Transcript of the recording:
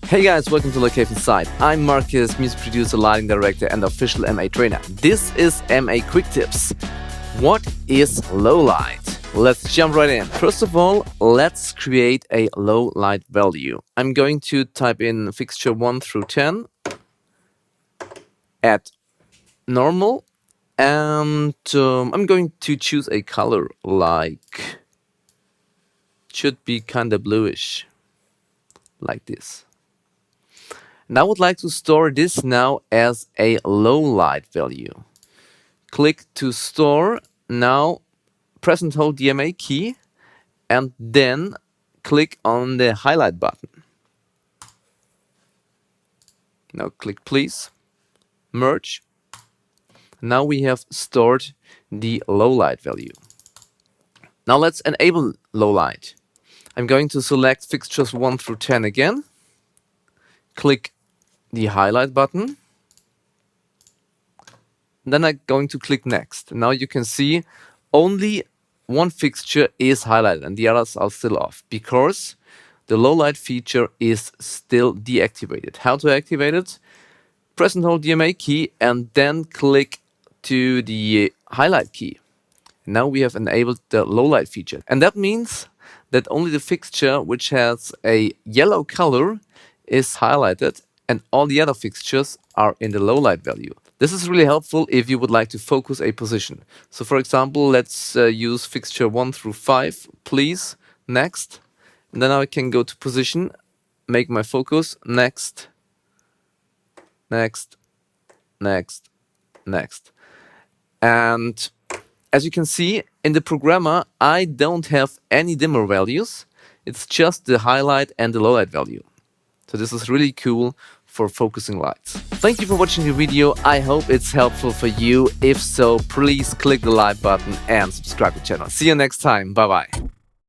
Hey guys, welcome to Lacave-Insight. I'm Marcus, music producer, lighting director and official MA trainer. This is MA Quick Tips. What is Lowlight? Let's jump right in. First of all, let's create a low light value. I'm going to type in fixture 1 through 10, add normal, and I'm going to choose a color like, should be kinda bluish, like this. And I would like to store this now as a low light value. Click to store. Now press and hold the MA key and then click on the highlight button. Now click please, merge. Now we have stored the low light value. Now let's enable low light. I'm going to select fixtures 1 through 10 again. Click the highlight button. Then I'm going to click next. Now you can see only one fixture is highlighted and the others are still off because the low light feature is still deactivated. How to activate it? Press and hold the MA key and then click to the highlight key. Now we have enabled the low light feature. And that means that only the fixture which has a yellow color is highlighted and all the other fixtures are in the low light value. This is really helpful if you would like to focus a position. So for example, let's use fixture 1 through 5, please, next. And then I can go to position, make my focus, next, next, next, next. And as you can see, in the programmer, I don't have any dimmer values. It's just the highlight and the low light value. So this is really cool for focusing lights. Thank you for watching the video. I hope it's helpful for you. If so, please click the like button and subscribe to the channel. See you next time. Bye bye.